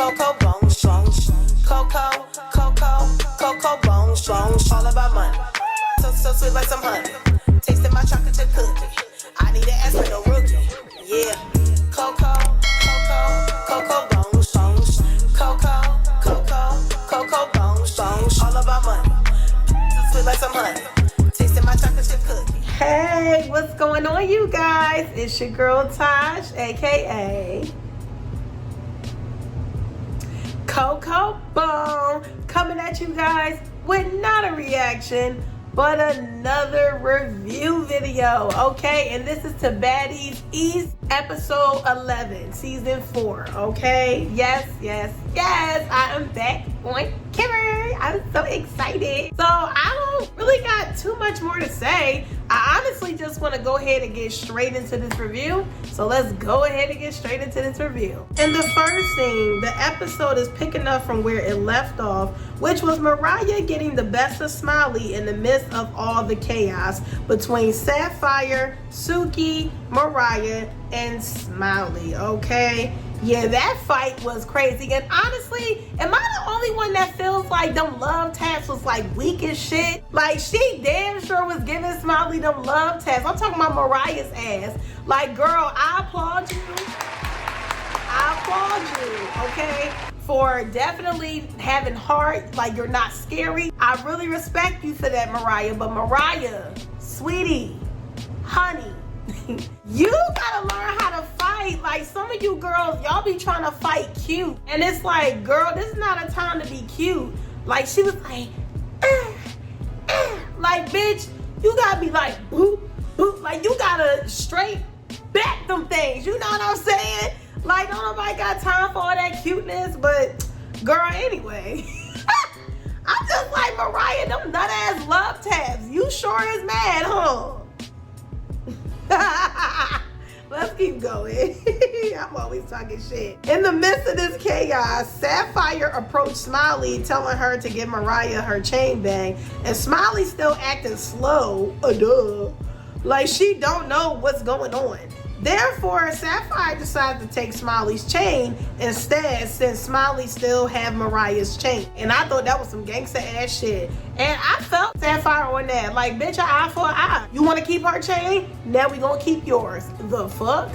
Coco bone strong. Coco, bone strong. All about money. So sweet like some honey. Tasting my chocolate chip cookie. I need an ass with no rookie. Yeah. Coco, bone strong. Coco, bone strong. All about money. So sweet like some honey. Tasting my chocolate chip cookie. Hey, what's going on, you guys? It's your girl Taj, aka Coco Bone, coming at you guys with not a reaction, but another review video, okay? And this is to Baddies East, episode 11, season 4, okay? Yes, I am back on camera. I'm so excited. So I don't really got too much more to say. I honestly just want to go ahead and get straight into this review. So let's go ahead and get straight into this review. And the first thing, the episode is picking up from where it left off, which was Mariah getting the best of Smiley in the midst of all the chaos between Sapphire, Suki, Mariah, and Smiley, okay? Yeah, that fight was crazy. And honestly, am I the only one that feels like them love taps was like weak as shit? Like, she damn sure was giving Smiley them love taps. I'm talking about Mariah's ass. Like, girl, I applaud you, okay? For definitely having heart, like you're not scary. I really respect you for that, Mariah. But Mariah, sweetie, honey, you gotta learn how to fight. Like, some of you girls, y'all be trying to fight cute. And it's like, girl, this is not a time to be cute. Like, she was like, like, bitch, you gotta be like, boop, boop. Like, you gotta straight back them things. You know what I'm saying? Like, don't nobody got time for all that cuteness. But, girl, anyway. I'm just like, Mariah, them nut ass love taps. You sure is mad, huh? Let's keep going. I'm always talking shit. In the midst of this chaos, Sapphire approached Smiley, telling her to give Mariah her chain bag, and Smiley still acting slow, like she don't know what's going on. Therefore, Sapphire decided to take Smiley's chain instead, since Smiley still have Mariah's chain. And I thought that was some gangsta ass shit. And I felt Sapphire on that. Like, bitch, an eye for an eye. You want to keep her chain? Now we gonna keep yours. The fuck?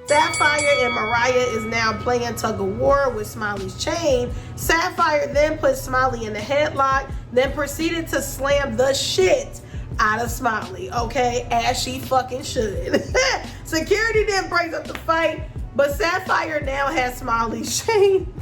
Sapphire and Mariah is now playing tug of war with Smiley's chain. Sapphire then put Smiley in the headlock, then proceeded to slam the shit out of Smiley, okay, as she fucking should. Security then breaks up the fight, but Sapphire now has Smiley's chain.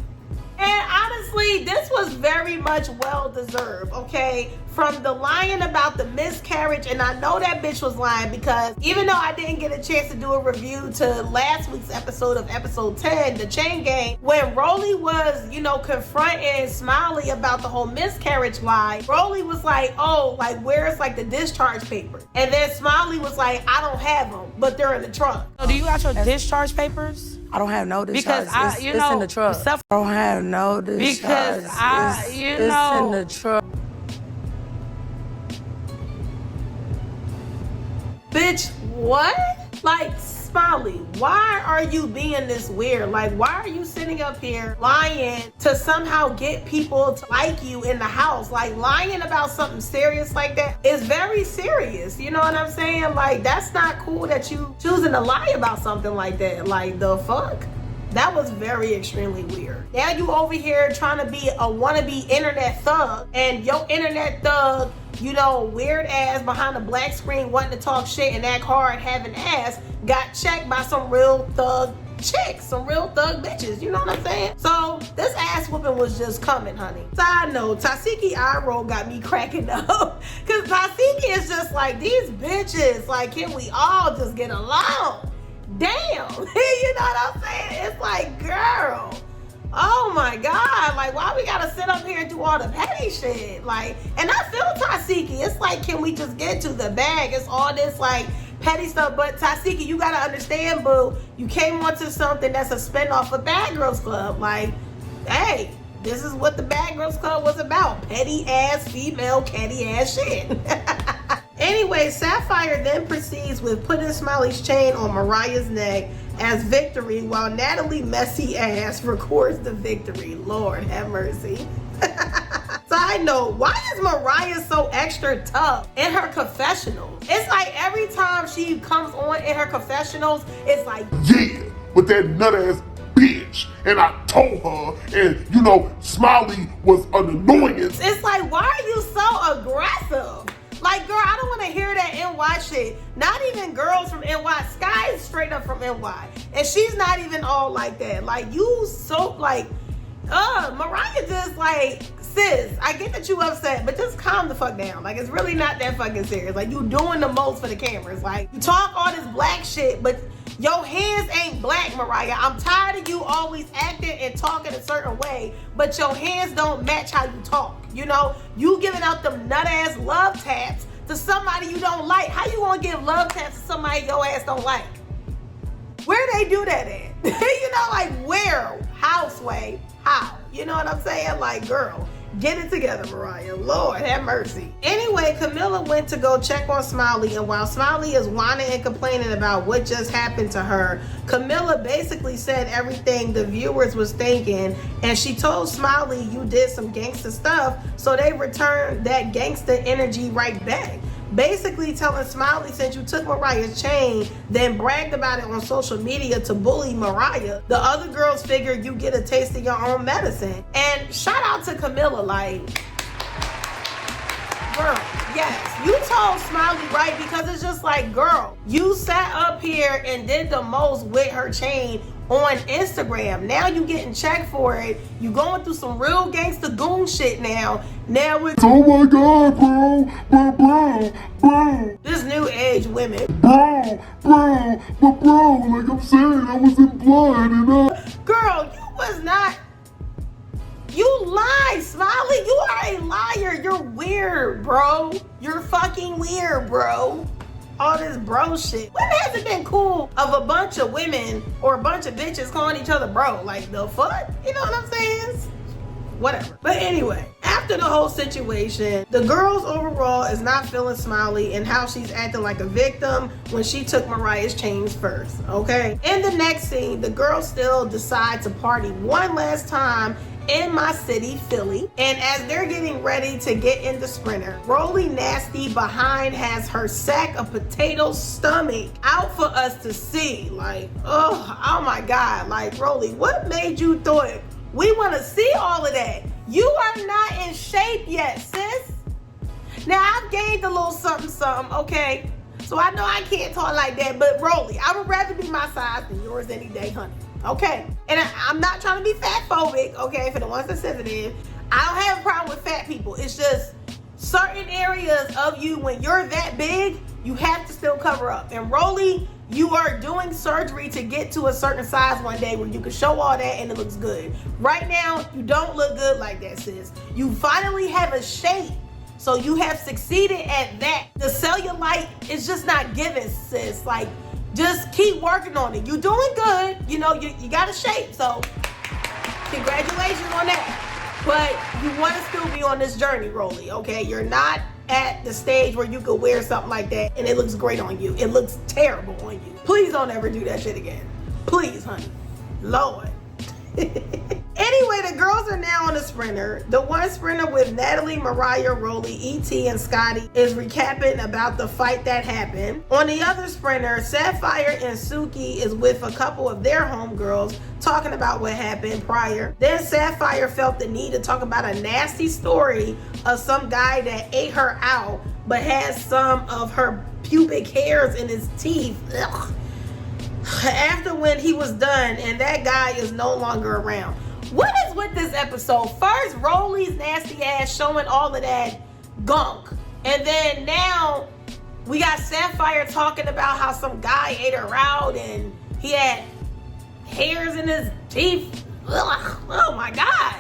And honestly, this was very much well deserved, okay? From the lying about the miscarriage, and I know that bitch was lying, because even though I didn't get a chance to do a review to last week's episode of episode 10, the chain gang, when Rolly was, you know, confronting Smiley about the whole miscarriage lie, Rolly was like, oh, like, where's like the discharge papers? And then Smiley was like, I don't have them, but they're in the trunk. So do you got your discharge papers? I don't have no discharge. Because it's in the truck. I don't have no discharge. Because it's in the truck. Bitch, what? Like, Smiley, why are you being this weird? Like, why are you sitting up here lying to somehow get people to like you in the house? Like, lying about something serious like that is very serious. You know what I'm saying? Like, that's not cool that you choosing to lie about something like that. Like, the fuck? That was very extremely weird. Now you over here trying to be a wannabe internet thug, and your internet thug, you know, weird ass behind a black screen wanting to talk shit and act hard, having ass, got checked by some real thug chicks, some real thug bitches. You know what I'm saying? So this ass whooping was just coming, honey. Side note, Tasiki eye roll got me cracking up, because Tasiki is just like, these bitches, like, can we all just get along? Damn. You know what I'm saying? It's like, girl, oh my God, like, why we gotta sit up here and do all the petty shit? Like, and I feel Tasiki. It's like, can we just get to the bag? It's all this like petty stuff. But Tasiki, you gotta understand, boo, you came onto something that's a spinoff of Bad Girls Club. Like, hey, this is what the Bad Girls Club was about. Petty ass female catty ass shit. Anyway, Sapphire then proceeds with putting Smiley's chain on Mariah's neck as victory, while Natalie messy ass records the victory. Lord have mercy. Side note, why is Mariah so extra tough in her confessionals? It's like every time she comes on in her confessionals, it's like, yeah, with that nut ass bitch. And I told her, and you know, Smiley was an annoyance. It's like, why are you so aggressive? Like, girl, I don't want to hear that NY shit. Not even girls from NY. Sky is straight up from NY. And she's not even all like that. Like, you so, like, Mariah just, like, sis, I get that you upset, but just calm the fuck down. Like, it's really not that fucking serious. Like, you doing the most for the cameras. Like, you talk all this black shit, but your hands ain't black, Mariah. I'm tired of you always acting and talking a certain way, but your hands don't match how you talk. You know, you giving out them nut ass love taps to somebody you don't like. How you gonna give love taps to somebody your ass don't like? Where they do that at? You know, like where? Houseway? How? You know what I'm saying? Like, girl, get it together, Mariah. Lord have mercy. Anyway, Camilla went to go check on Smiley, and while Smiley is whining and complaining about what just happened to her, Camilla basically said everything the viewers was thinking, and she told Smiley, you did some gangster stuff, so they returned that gangster energy right back. Basically telling Smiley, since you took Mariah's chain, then bragged about it on social media to bully Mariah, the other girls figured you get a taste of your own medicine. And shout out to Camilla, like, girl, yes, you told Smiley right, because it's just like, girl, you sat up here and did the most with her chain on Instagram. Now you getting checked for it. You going through some real gangsta goon shit now. Now it's, oh my God, bro. This new age women. Bro, like I'm saying, I was in blood and Girl, you was not. You lied, Smiley. You are a liar. You're weird, bro. You're fucking weird, bro. All this bro shit. When has it been cool of a bunch of women or a bunch of bitches calling each other bro? Like, the fuck? You know what I'm saying? Whatever. But anyway, after the whole situation, the girls overall is not feeling Smiley and how she's acting like a victim when she took Mariah's chains first, okay? In the next scene, the girls still decide to party one last time in my city, Philly. And as they're getting ready to get in the Sprinter, Rolly Nasty behind has her sack of potato stomach out for us to see. Like, oh my God. Like, Rolly, what made you thought we want to see all of that? You are not in shape yet, sis. Now, I've gained a little something, okay? So I know I can't talk like that, but Rolly, I would rather be my size than yours any day, honey. Okay, and I'm not trying to be fat phobic, okay, for the ones that's sensitive. I don't have a problem with fat people. It's just certain areas of you, when you're that big, you have to still cover up. And Rolly, you are doing surgery to get to a certain size one day where you can show all that and it looks good. Right now, you don't look good like that, sis. You finally have a shape, so you have succeeded at that. The cellulite is just not given, sis. Like, just keep working on it. You're doing good. You know, you got a shape, so congratulations on that. But you want to still be on this journey, Rolly, okay? You're not at the stage where you could wear something like that and it looks great on you. It looks terrible on you. Please don't ever do that shit again. Please, honey. Lord. Anyway, the girls are now on the Sprinter. The one Sprinter with Natalie, Mariah, Rolly, E.T., and Scotty is recapping about the fight that happened. On the other Sprinter, Sapphire and Suki is with a couple of their homegirls talking about what happened prior. Then Sapphire felt the need to talk about a nasty story of some guy that ate her out but has some of her pubic hairs in his teeth. Ugh. After when he was done, and that guy is no longer around. What is with this episode? First, Rolly's nasty ass showing all of that gunk. And then now we got Sapphire talking about how some guy ate her out and he had hairs in his teeth. Ugh, oh my God.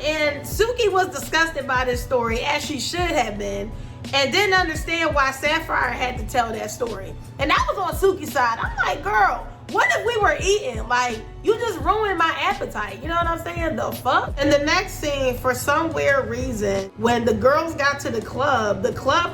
And Suki was disgusted by this story, as she should have been, and didn't understand why Sapphire had to tell that story. And that was on Suki's side. I'm like, girl, what if we were eating? Like, you just ruined my appetite. You know what I'm saying? The fuck? And the next scene, for some weird reason, when the girls got to the club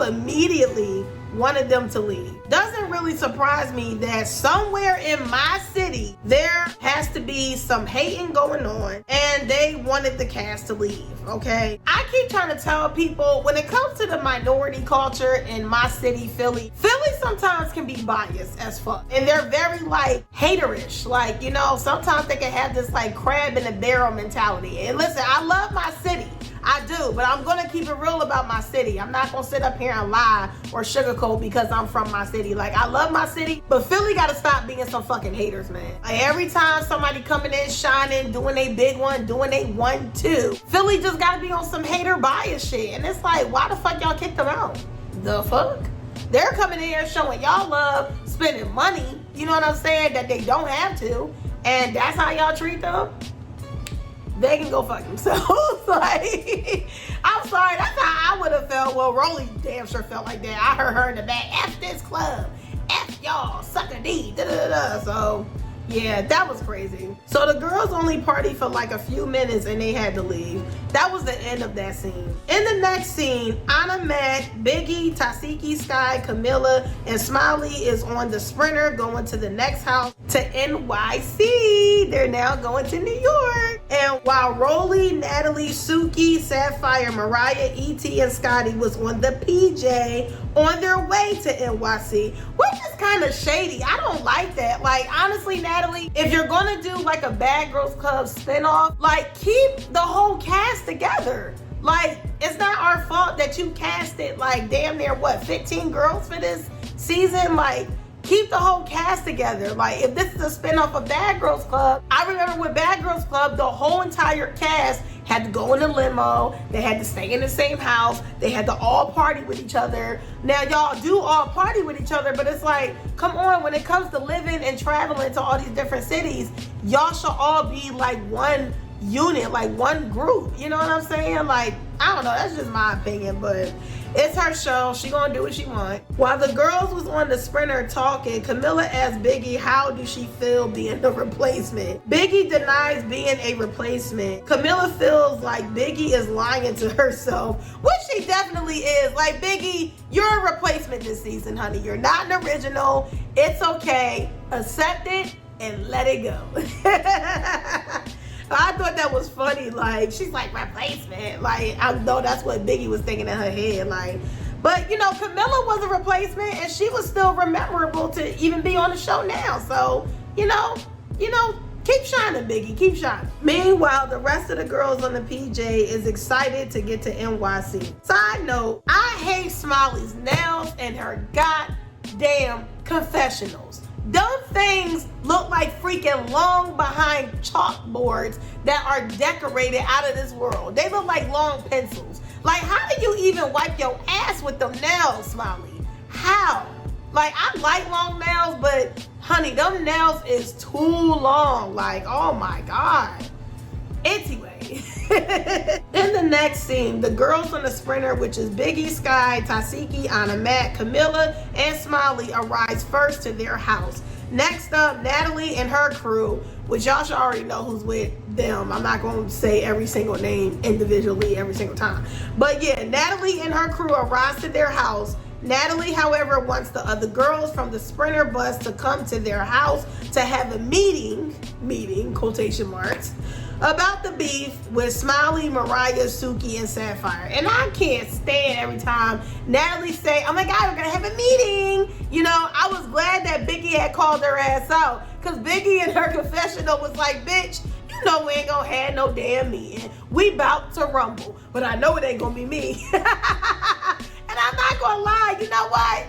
immediately wanted them to leave. Doesn't really surprise me that somewhere in my city, there has to be some hating going on and they wanted the cast to leave, okay? I keep trying to tell people, when it comes to the minority culture in my city, Philly sometimes can be biased as fuck. And they're very like haterish. Like, you know, sometimes they can have this like crab in a barrel mentality. And listen, I love my city. I do, but I'm gonna keep it real about my city. I'm not gonna sit up here and lie or sugarcoat because I'm from my city. Like, I love my city, but Philly gotta stop being some fucking haters, man. Like, every time somebody coming in, shining, doing a big one, doing a 1-2, Philly just gotta be on some hater bias shit. And it's like, why the fuck y'all kicked them out? The fuck? They're coming in here showing y'all love, spending money, you know what I'm saying, that they don't have to, and that's how y'all treat them? They can go fuck themselves. Like, I'm sorry, that's how I would have felt. Well, Rolly damn sure felt like that. I heard her in the back, F this club, F y'all, suck a D, da-da-da-da. So, yeah, that was crazy. So the girls only partied for like a few minutes and they had to leave. That was the end of that scene. In the next scene, Anna Mac, Biggie, Tasiki, Sky, Camilla, and Smiley is on the Sprinter going to the next house to NYC. They're now going to New York. And while Rolly, Natalie, Suki, Sapphire, Mariah, E.T., and Scotty was on the PJ on their way to NYC, which is kind of shady. I don't like that. Like, honestly, Natalie, if you're gonna do like a Bad Girls Club spinoff, like, keep the whole cast together. Like, it's not our fault that you casted like damn near what, 15 girls for this season. Like, keep the whole cast together. Like, if this is a spinoff of Bad Girls Club, I remember with Bad Girls Club, the whole entire cast had to go in a limo, they had to stay in the same house, they had to all party with each other. Now, y'all do all party with each other, but it's like, come on, when it comes to living and traveling to all these different cities, y'all should all be like one unit, like one group. You know what I'm saying? Like, I don't know, that's just my opinion, but it's her show. She gonna do what she want. While the girls was on the Sprinter talking, Camilla asked Biggie how do she feel being a replacement. Biggie denies being a replacement. Camilla feels like Biggie is lying to herself, which she definitely is. Like, Biggie, you're a replacement this season, honey. You're not an original. It's okay. Accept it and let it go. I thought that was funny. Like, she's like, replacement. Like, I know that's what Biggie was thinking in her head. Like, but you know, Camilla was a replacement and she was still memorable to even be on the show now. So, you know, keep shining, Biggie, keep shining. Meanwhile, the rest of the girls on the PJ is excited to get to NYC. Side note, I hate Smiley's nails and her goddamn confessionals. Them things look like freaking long behind chalkboards that are decorated out of this world. They look like long pencils. Like, how do you even wipe your ass with them nails, Smiley? How? Like, I like long nails, but honey, them nails is too long. Like, oh my God. Anyway, in the next scene, the girls on the Sprinter, which is Biggie, Sky, Tasiki, Anna Mac, Camilla, and Smiley, arrives first to their house. Next up, Natalie and her crew, which y'all should already know who's with them. I'm not going to say every single name individually every single time. But yeah, Natalie and her crew arrives to their house. Natalie, however, wants the other girls from the Sprinter bus to come to their house to have a meeting, quotation marks, about the beef with Smiley, Mariah, Suki, and Sapphire. And I can't stand every time Natalie say, oh my God, we're gonna have a meeting. You know, I was glad that Biggie had called her ass out, because Biggie in her confessional was like, bitch, you know we ain't gonna have no damn meeting. We bout to rumble, but I know it ain't gonna be me. And I'm not gonna lie, you know what?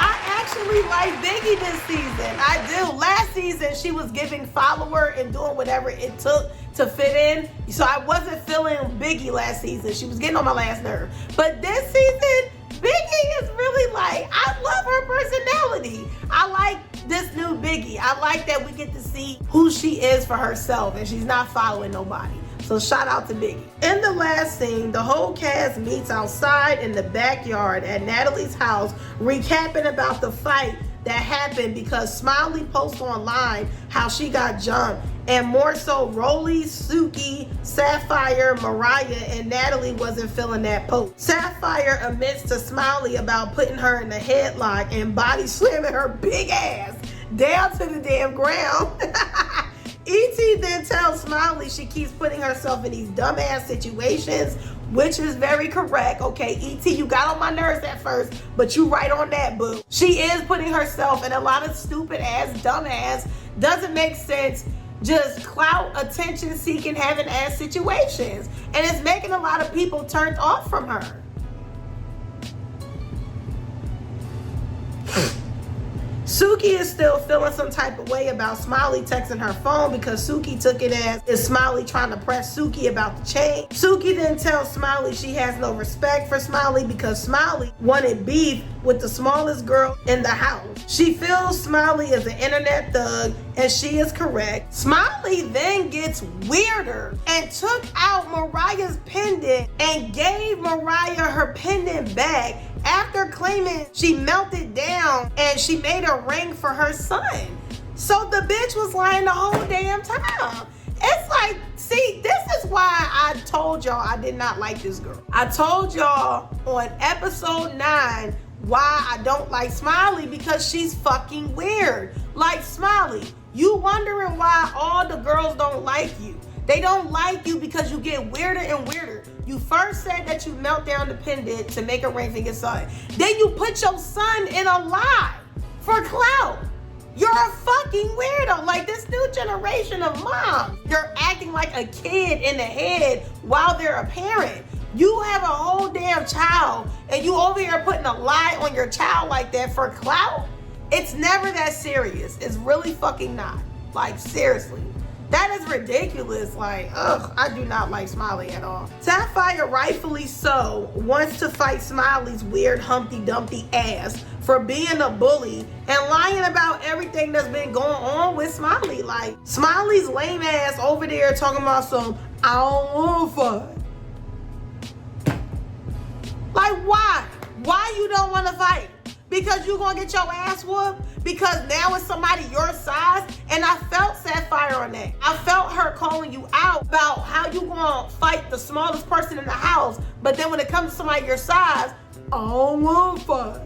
I actually like Biggie this season. I do. Last season, she was giving follower and doing whatever it took to fit in. So I wasn't feeling Biggie last season. She was getting on my last nerve. But this season, Biggie is really like, I love her personality. I like this new Biggie. I like that we get to see who she is for herself and she's not following nobody. So shout out to Biggie. In the last scene, the whole cast meets outside in the backyard at Natalie's house, recapping about the fight that happened because Smiley posted online how she got jumped, and more so Rolly, Suki, Sapphire, Mariah, and Natalie wasn't feeling that post. Sapphire admits to Smiley about putting her in the headlock and body slamming her big ass down to the damn ground. E.T. then tells Smiley she keeps putting herself in these dumbass situations, which is very correct. Okay, E.T., you got on my nerves at first, but you right on that, boo. She is putting herself in a lot of stupid ass, dumbass, doesn't make sense, just clout, attention seeking, having ass situations. And it's making a lot of people turned off from her. Suki is still feeling some type of way about Smiley texting her phone because Suki took it as is Smiley trying to press Suki about the chain. Suki then tells Smiley she has no respect for Smiley because Smiley wanted beef with the smallest girl in the house. She feels Smiley is an internet thug, and she is correct. Smiley then gets weirder and took out Mariah's pendant and gave Mariah her pendant back after claiming she melted down and she made a ring for her son. So the bitch was lying the whole damn time. It's like, see, this is why I told y'all I did not like this girl. I told y'all on episode 9 why I don't like Smiley, because she's fucking weird. Like, Smiley, you wondering why all the girls don't like you. They don't like you because you get weirder and weirder. You first said that you melt down the pendant to make a ring for your son. Then you put your son in a lie for clout. You're a fucking weirdo. Like, this new generation of moms, they're acting like a kid in the head while they're a parent. You have a whole damn child and you over here putting a lie on your child like that for clout? It's never that serious. It's really fucking not. Like, seriously. That is ridiculous. Like, ugh, I do not like Smiley at all. Sapphire, rightfully so, wants to fight Smiley's weird Humpty Dumpty ass for being a bully and lying about everything that's been going on with Smiley. Like, Smiley's lame ass over there talking about some, I don't want to fight. Like, why? Why you don't want to fight? Because you gonna get your ass whooped? Because now it's somebody your size? And I felt Sapphire on that. I felt her calling you out about how you gonna fight the smallest person in the house, but then when it comes to somebody your size, I don't wanna fight.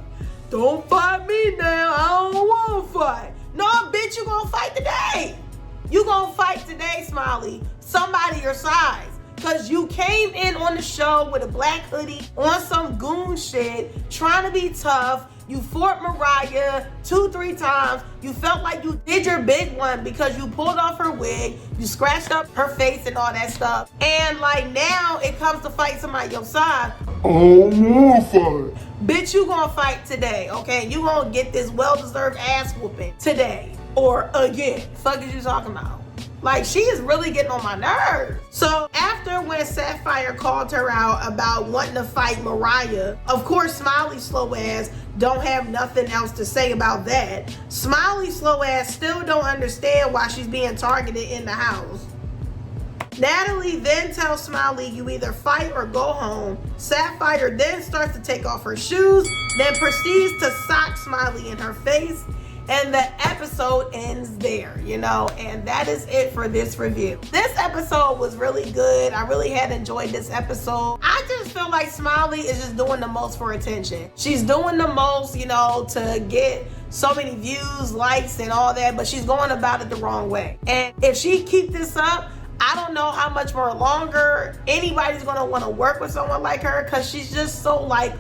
Don't fight me now, I don't wanna fight. No, bitch, you gonna fight today. You gonna fight today, Smiley. Somebody your size. Because you came in on the show with a black hoodie on some goon shit, trying to be tough. You fought Mariah 2-3 times. You felt like you did your big one because you pulled off her wig. You scratched up her face and all that stuff. And like now it comes to fight somebody your side. Oh, wanna fight. Bitch, you gonna fight today, okay? You gonna get this well-deserved ass whooping today or again. Fuck is you talking about? Like, she is really getting on my nerves. So after when Sapphire called her out about wanting to fight Mariah, of course Smiley slow ass don't have nothing else to say about that. Smiley slow ass still don't understand why she's being targeted in the house. Natalie then tells Smiley you either fight or go home. Sapphire then starts to take off her shoes, then proceeds to sock Smiley in her face. And the episode ends there, you know, and that is it for this review. This episode was really good. I really had enjoyed this episode. I just feel like Smiley is just doing the most for attention. She's doing the most, you know, to get so many views, likes, and all that, but she's going about it the wrong way. And if she keep this up, I don't know how much more longer anybody's gonna wanna work with someone like her, because she's just so like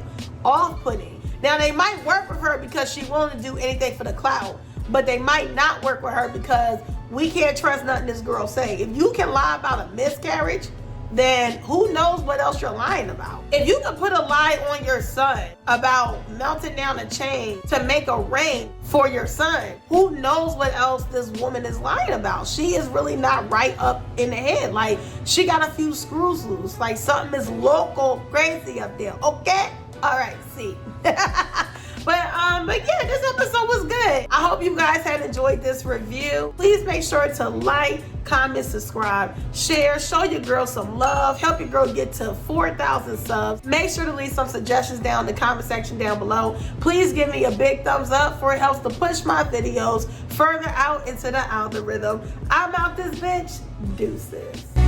off-putting. Now, they might work with her because she's willing to do anything for the clout, but they might not work with her because we can't trust nothing this girl say. If you can lie about a miscarriage, then who knows what else you're lying about. If you can put a lie on your son about melting down a chain to make a ring for your son, who knows what else this woman is lying about. She is really not right up in the head. Like, she got a few screws loose. Like, something is local crazy up there, okay? All right, see. But yeah, this episode was good. I hope you guys had enjoyed enjoyed this review. Please make sure to like, comment, subscribe, share, show your girl some love, help your girl get to 4,000 subs. Make sure to leave some suggestions down in the comment section down below. Please give me a big thumbs up, for it helps to push my videos further out into the algorithm. I'm out this bitch. Deuces.